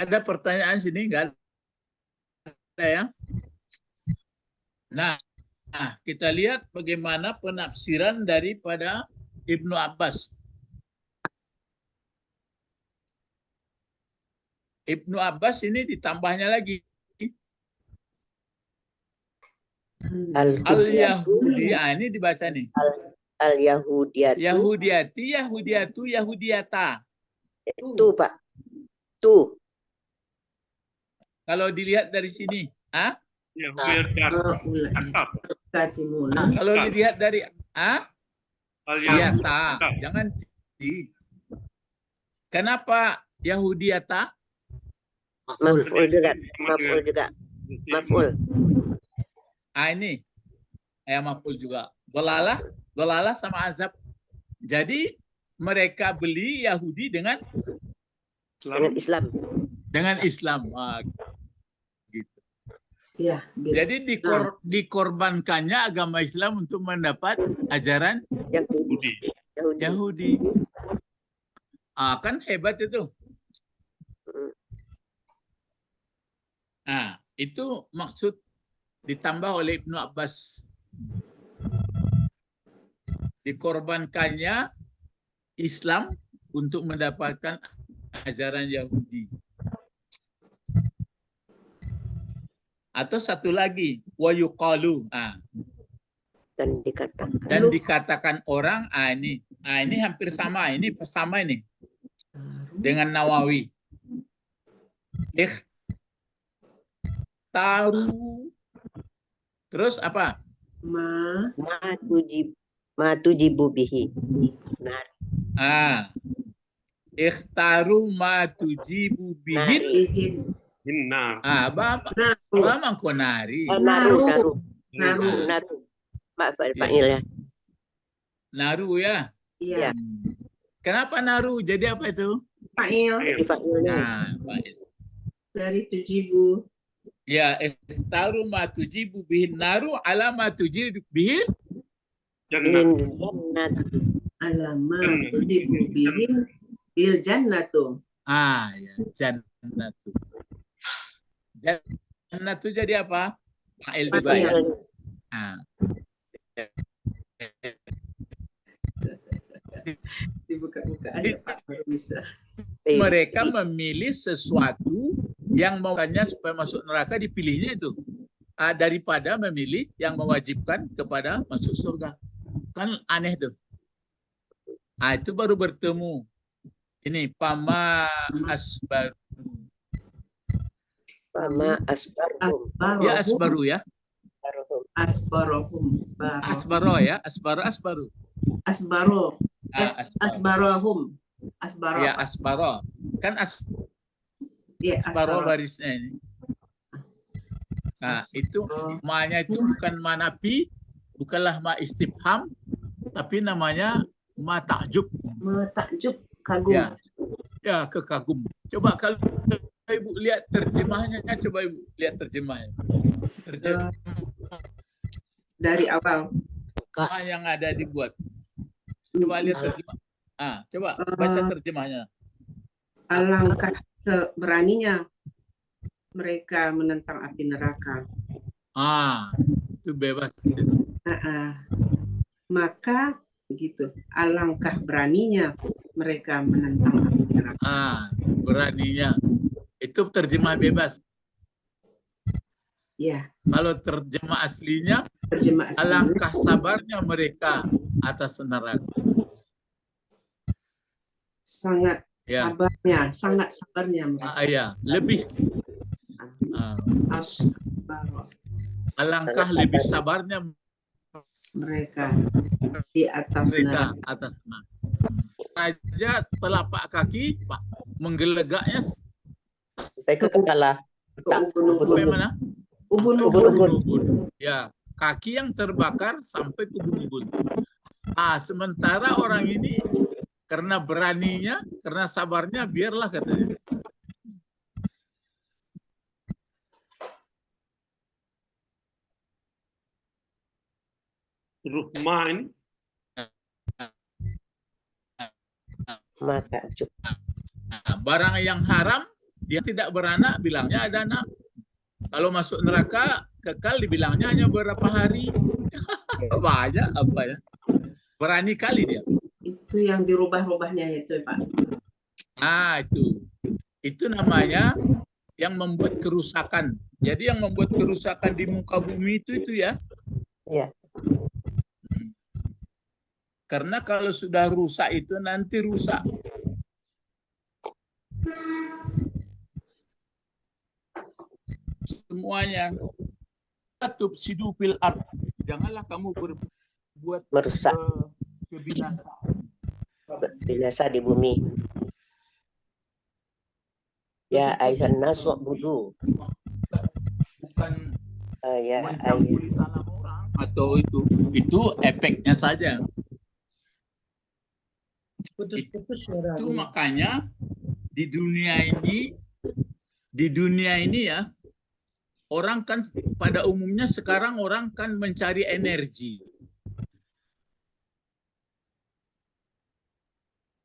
Ada pertanyaan sini enggak ada ya? Nah, kita lihat bagaimana penafsiran daripada Ibnu Abbas. Ibnu Abbas ini ditambahnya lagi. Al-Yahudi, ini dibaca nih. Al-Yahudiyatu. Yahudiyati, Yahudiyatu, Yahudiyata. Itu Pak. Tuh. Kalau dilihat dari sini, kalau dilihat dari Yahudiyata, jangan kenapa Yahudiyata? Maf'ul juga. Maf'ul juga. Maf'ul. Ini maf'ul juga. Dolalah sama azab. Jadi mereka beli Yahudi dengan Islam. Dengan Islam. Gitu. Ya, gitu. Jadi dikorbankannya agama Islam untuk mendapat ajaran Yahudi. Kan hebat itu. Itu maksud ditambah oleh Ibnu Abbas. Dikorbankannya Islam untuk mendapatkan ajaran Yahudi. Atau satu lagi, wa yuqalu. Dan dikatakan orang, ini hampir sama, ini dengan Nawawi. Taru. Terus apa? Ma tujibu bihi. Ikhtaru ma tujibu bihi. Bama konari. Naru. Maaf fa'il ya. Naru ya. Iya. Kenapa naru? Jadi apa itu? Fa'il. Fa'il. Dari tujibu. Ya, ikhtaru ma tujibu bihin naru ala ma tujibu bihin jannah. Ala ma tujibu bihin bil jannatu. Ya, jannatu. Jannatu jadi apa? Fa'il juga ya. Dibuka-buka aja Pak, baru bisa. Mereka memilih sesuatu yang maukannya supaya masuk neraka, dipilihnya itu daripada memilih yang mewajibkan kepada masuk surga. Kan aneh tuh. Ah, itu baru bertemu. Ini Pama Asbaru. Pama asbaruhum. Ya Asbaru ya. Asbarohum. Asbaro ya. Asbaru. Asbaro. Asbaro. Asbarohum. Asbaro. Ya Asbaro. Kan Ya, Asbaro asbaro. barisnya ini. Nah, itu ma-nya itu bukan ma nafi, bukanlah ma istifham, tapi namanya ma ta'jub. Takjub, kagum. Ya. Ya, kekagum. Coba kalau Ibu lihat terjemahnya, coba Ibu lihat terjemahnya. Terjemah Dari awal. yang ada dibuat. Coba lihat terjemah. Ah, coba baca terjemahnya. Alangkah beraninya mereka menentang api neraka. Ah, itu bebas. Maka begitu. Alangkah beraninya mereka menentang api neraka. Ah, beraninya. Itu terjemah bebas. Ya, Kalau terjemah aslinya, terjemah aslinya. alangkah sabarnya mereka atas neraka. Sangat Ya. sangat sabarnya mereka. Ya, lebih. Asbaro. Alangkah lebih sabarnya Mereka di atas mereka neraka. atas neraka. Raja telapak kaki, Pak, menggelegaknya Sampai ke kepala. sampai mana? Ubun-ubun. Ya, kaki yang terbakar sampai ke ubun-ubun. Ah, sementara orang ini karena beraninya, karena sabarnya, biarlah katanya. Ruhman. Takjub. Nah, barang yang haram, dia tidak beranak, bilangnya ada anak. Kalau masuk neraka, kekal dibilangnya hanya beberapa hari. Banyak apa ya? Berani kali dia. Itu yang dirubah-rubahnya itu, Pak. Ah, itu. Itu namanya yang membuat kerusakan. Jadi yang membuat kerusakan di muka bumi itu ya. Iya. Karena kalau sudah rusak itu nanti rusak. Semuanya. Tufsidu fil ard. Janganlah kamu berbuat Merusak. kebinasaan. Binasa di bumi. Ya ayuhan nas wa'budu. Bukan Ya mencampuri tanah orang atau itu efeknya saja. Putus-putus suara. Itu makanya di dunia ini ya, orang kan pada umumnya sekarang orang kan mencari energi.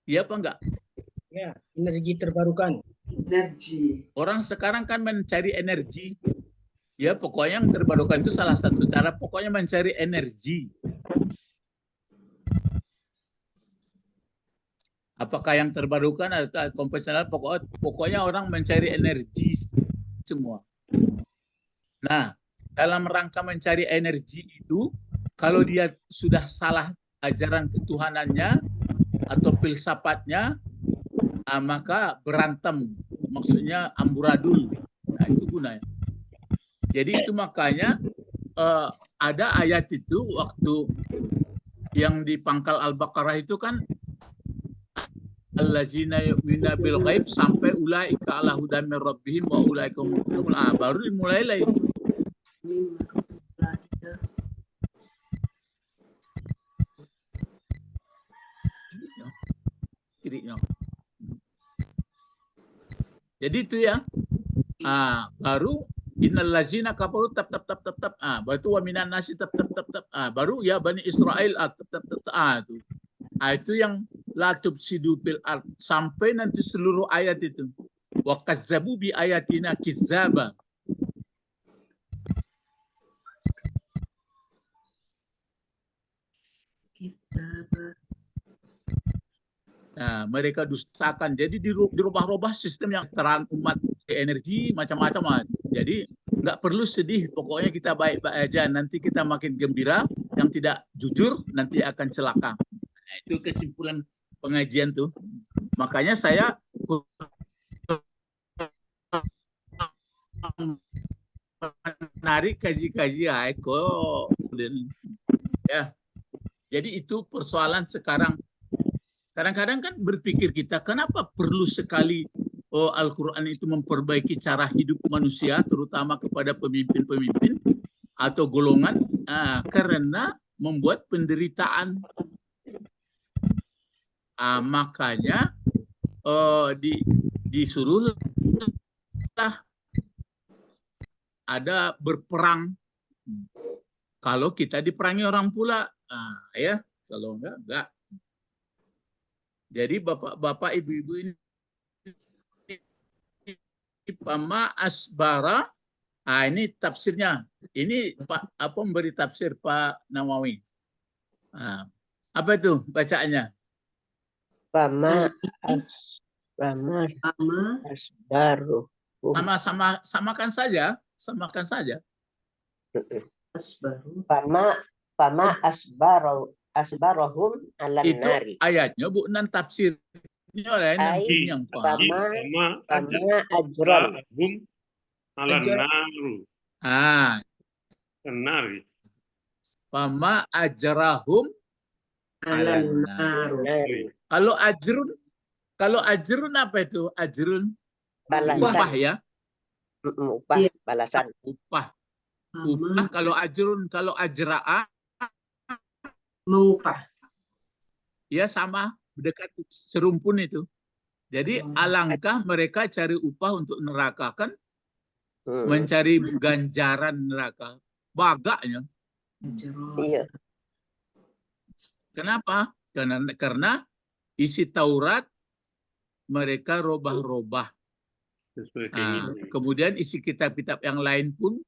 Iya apa enggak? Ya, energi terbarukan. Energi. Orang sekarang kan mencari energi. Ya, pokoknya yang terbarukan itu salah satu cara, pokoknya mencari energi. Apakah yang terbarukan atau konvensional, pokoknya orang mencari energi semua. Nah, dalam rangka mencari energi itu, kalau dia sudah salah ajaran ketuhanannya atau filsafatnya, maka berantem, maksudnya amburadul. Nah, itu gunanya. Jadi itu makanya ada ayat itu waktu yang di pangkal Al-Baqarah itu kan allazina yu'minuna bil ghaib sampai ulaika ala hudan min rabbihim wa ulaika humul muhtadun. Baru dimulai lagi. Cirinya. Jadi itu ya. Baru innal ladzina kafaru tap. Baru itu wa minan nasi tap. Baru ya Bani Israel tap. Itu. Itu yang la tufsidu fil ard sampai nanti seluruh ayat itu. Wa kazzabu bi ayatina kizzaba. Nah, mereka dustakan. Jadi dirubah-rubah sistem yang terang umat energi macam-macam. Jadi nggak perlu sedih. Pokoknya kita baik-baik aja. Nanti kita makin gembira. Yang tidak jujur nanti akan celaka. Nah, itu kesimpulan pengajian tuh. Makanya saya menarik kaji-kaji ya. Jadi itu persoalan sekarang. Kadang-kadang kan berpikir kita, kenapa perlu sekali Al-Quran itu memperbaiki cara hidup manusia, terutama kepada pemimpin-pemimpin atau golongan, karena membuat penderitaan. Makanya disuruhlah ada berperang. Kalau kita diperangi orang pula, ya, kalau enggak. Jadi bapak-bapak, ibu-ibu ini pama asbara, ini tafsirnya. Ini Pak memberi tafsir Pak Nawawi. Apa itu bacaannya? Pama asbaru. Samakan saja. Pama asbarahum ala nari. Itu ayatnya bukan tafsirnya oleh yang pama ajran ala naru. Nari. Pama ajrahum ala nari. Kalau ajrun apa itu? Ajrun balasan. Upah ya. Upah, balasan. Upah kalau ajrun, kalau ajra'a mengupah. Ya sama, dekat serumpun itu. Jadi alangkah mereka cari upah untuk neraka kan, mencari ganjaran neraka. Bagaknya. Iya. Kenapa? Karena isi Taurat mereka robah-robah. Kemudian isi kitab-kitab yang lain pun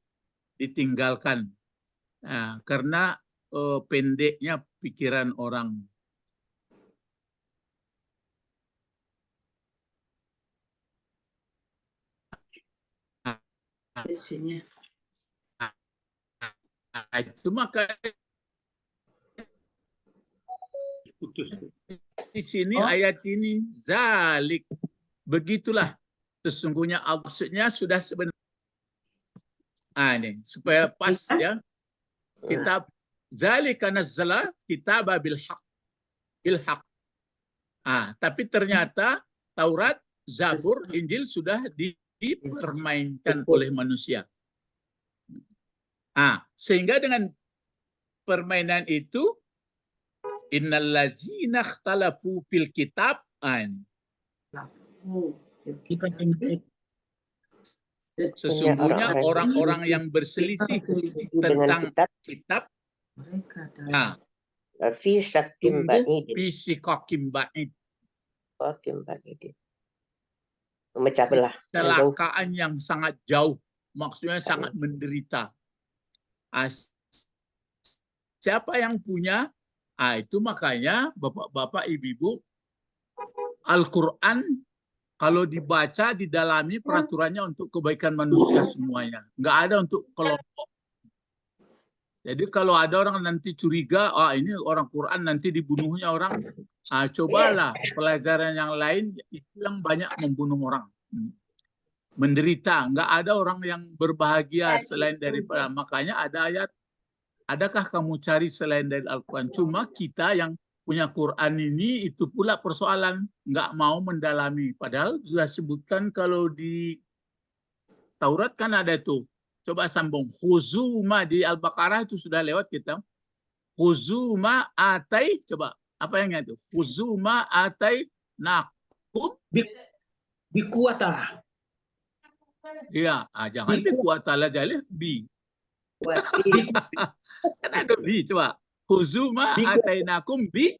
ditinggalkan. Karena pendeknya pikiran orang. Itu maka di sini ayat ini zalik, begitulah sesungguhnya, maksudnya sudah sebenarnya. Ini supaya pas ya. Kitab zalika nazzala kitaba bil haq. Tapi ternyata Taurat, Zabur, Injil sudah dipermainkan oleh manusia. Sehingga dengan permainan itu, innallazina ikhtalafu fil kitab, sesungguhnya orang-orang yang berselisih tentang kitab, memecah belah, kecelakaan yang sangat jauh, maksudnya sangat menderita. Siapa yang punya? Itu makanya bapak-bapak, ibu-ibu, Al-Quran kalau dibaca, didalami, peraturannya untuk kebaikan manusia semuanya. Nggak ada untuk kelompok. Jadi kalau ada orang nanti curiga, ini orang Quran nanti dibunuhnya orang, cobalah pelajaran yang lain, itu yang banyak membunuh orang. Menderita. Nggak ada orang yang berbahagia selain daripada. Makanya ada ayat, adakah kamu cari selain dari Al-Quran? Cuma kita yang punya Quran ini itu pula persoalan, nggak mau mendalami. Padahal sudah sebutkan kalau di Taurat kan ada tuh. Coba sambung. Khuzuma di Al-Baqarah itu sudah lewat kita. Khuzuma atai, coba apa yang itu? Khuzuma atai nakum bikuata. Iya, jangan bikuata lah, jalih bi. Kan ada bi, coba. Khuzuma atainakum bi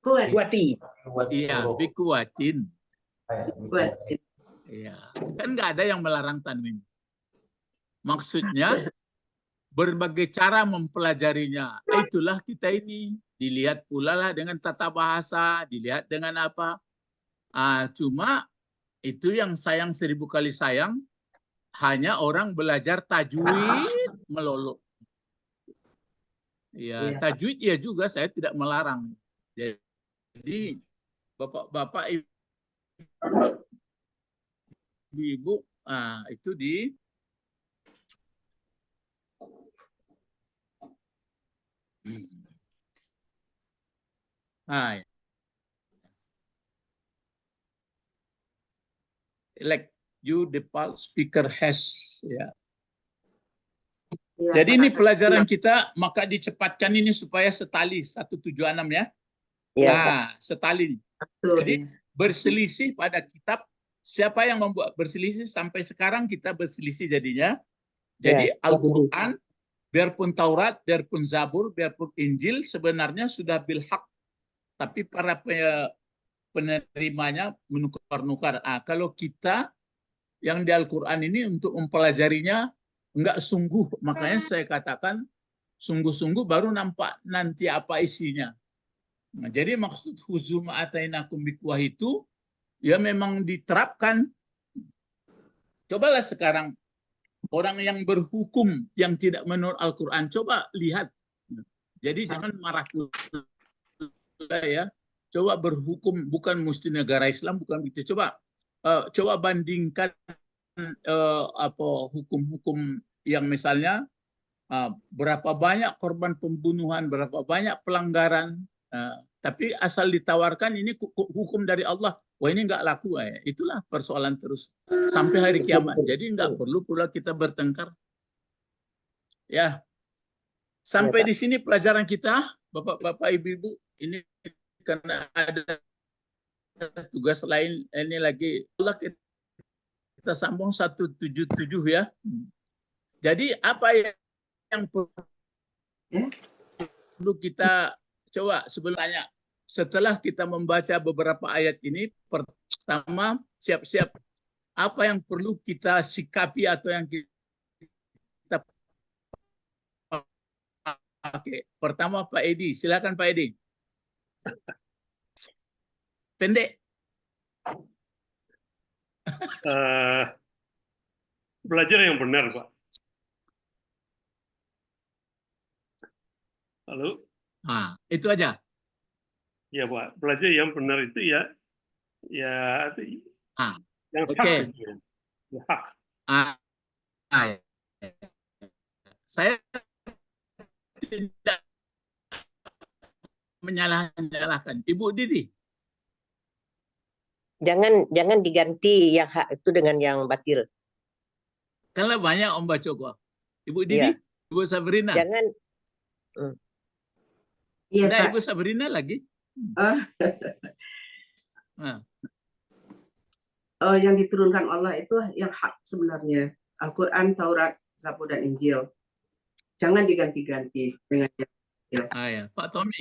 kuati. Iya, bi kuatin. Iya, kan nggak ada yang melarang tanwin. Maksudnya berbagai cara mempelajarinya. Itulah kita ini. Dilihat pula lah dengan tata bahasa, dilihat dengan apa. Cuma itu yang sayang 1000 kali sayang, hanya orang belajar tajwid melulu. Ya, tajwid ya juga saya tidak melarang. Jadi Bapak-bapak, ibu-ibu, itu di elect you default speaker has, ya. Ya, Jadi ini pelajaran kita, maka dicepatkan ini supaya setali 176 ya. Ya. Nah, setali. betul. Jadi berselisih pada kitab, siapa yang membuat berselisih sampai sekarang kita berselisih jadinya. Jadi Al-Quran, biarpun Taurat, biarpun Zabur, biarpun Injil sebenarnya sudah bilhaq. Tapi para penerimanya menukar-nukar. Kalau kita yang di Al-Quran ini untuk mempelajarinya enggak sungguh, makanya saya katakan sungguh-sungguh baru nampak nanti apa isinya. Nah, jadi maksud huzum atainakum biquwah itu ya memang diterapkan. Cobalah sekarang orang yang berhukum yang tidak menurut Al-Quran, coba lihat. Jadi jangan marah ya. Coba berhukum, bukan mesti negara Islam, bukan begitu. Coba bandingkan hukum-hukum yang misalnya berapa banyak korban pembunuhan, berapa banyak pelanggaran, tapi asal ditawarkan ini hukum dari Allah, wah ini nggak laku, itulah persoalan terus sampai hari kiamat. Jadi nggak perlu pula kita bertengkar. Ya, sampai di sini pelajaran kita, bapak-bapak, ibu-ibu. Ini karena ada tugas lain, ini lagi kita sambung 177 ya. Jadi apa yang perlu kita coba sebelum tanya, setelah kita membaca beberapa ayat ini, pertama siap-siap apa yang perlu kita sikapi atau yang kita pakai. Pertama Pak Edi, silakan Pak Edi. Pendek. Belajar yang benar, Pak. Halo? Itu aja. Ya, Pak. Belajar yang benar itu ya yang hak. Ya, hak. Saya tidak menyalahkan. Ibu Didi. Jangan diganti yang hak itu dengan yang batil. Karena banyak Om Bacoko. Ibu Didi, Ibu Sabrina. Jangan. Iya, Nah, Pak. Ibu Sabrina lagi. Yang diturunkan Allah itu yang hak sebenarnya. Al-Quran, Taurat, Zabur, dan Injil. Jangan diganti-ganti dengan yang batil. Ya. Pak Tommy.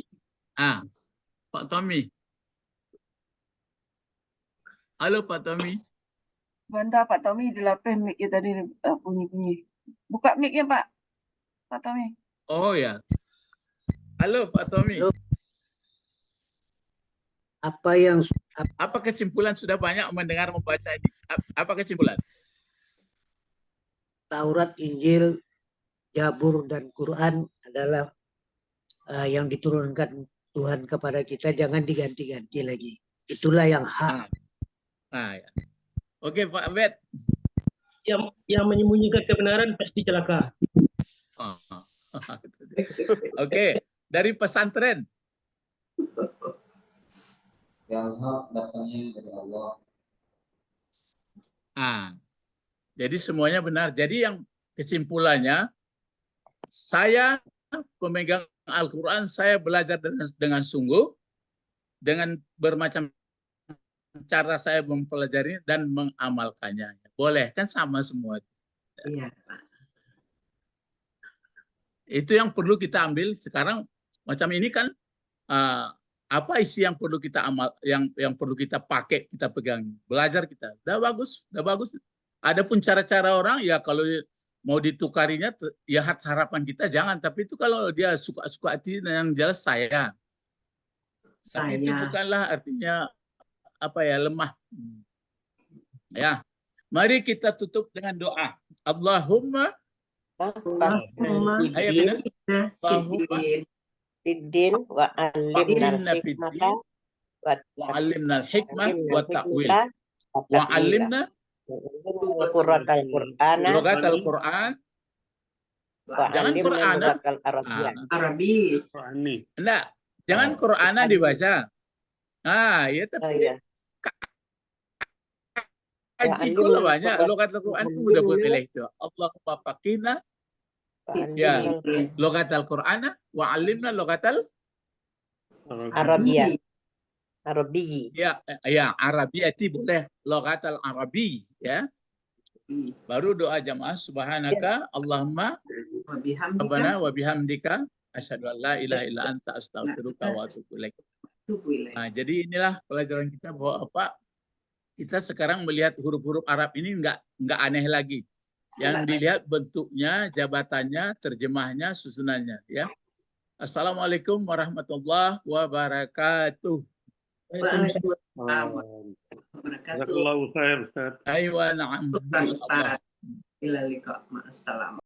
Pak Tommy. Halo Pak Tommy. Bentar Pak Tommy, dilapis mic-nya tadi bunyi-bunyi. Buka mic-nya Pak Tommy. Oh ya. Halo Pak Tommy. Halo. Apa kesimpulan, sudah banyak mendengar membaca ini? Apa kesimpulan? Taurat, Injil, Zabur, dan Quran adalah yang diturunkan Tuhan kepada kita, jangan diganti-ganti lagi. Itulah yang hak. Ya. Oke Pak Bet. Yang menyembunyikan kebenaran pasti celaka. Oke, dari pesantren. Yang hak datangnya dari Allah. Jadi semuanya benar. Jadi yang kesimpulannya, saya pemegang Al-Quran, saya belajar dengan sungguh, dengan bermacam cara saya mempelajari dan mengamalkannya. Boleh kan, sama semua. Iya. Itu yang perlu kita ambil sekarang. Macam ini kan, apa isi yang perlu kita amal, yang perlu kita pakai, kita pegang, belajar kita. Udah bagus. Adapun cara-cara orang, ya kalau mau ditukarinya, ya harapan kita jangan. Tapi itu kalau dia suka-suka hati, yang jelas saya. Tapi itu bukanlah artinya lemah. Ya, mari kita tutup dengan doa. Allahumma Fiddin wa alimna hikmata Wa'allimna al-hikmah wa ta'wil. Wa'allimna Qur'atal Qur'ana. logatal Qur'an. Jangan Qur'an. Arabi. Enggak, jangan Qur'ana dibaca. Ah, ya tapi kaji kula banyak. Logatal Qur'an itu udah buat pilih itu. Allahumma faqihna ya logatal Qur'ana wa'allimna logatal Arabia. Arabi. Ya, Arabiyati boleh logatal Arabi ya. Baru doa jamaah subhanaka Allahumma rabbana wa bihamdika asyhadu an la ilaha illa anta astaghfiruka wa atubu ilaik. Nah, jadi inilah pelajaran kita bahwa apa? Kita sekarang melihat huruf-huruf Arab ini enggak aneh lagi. Yang dilihat bentuknya, jabatannya, terjemahnya, susunannya ya. Assalamualaikum warahmatullahi wabarakatuh. Waalaikumsalam warahmatullahi wabarakatuh. Jazakallahu khair, Ustaz. Aywa na'am. Ila liqa. Ma'assalam.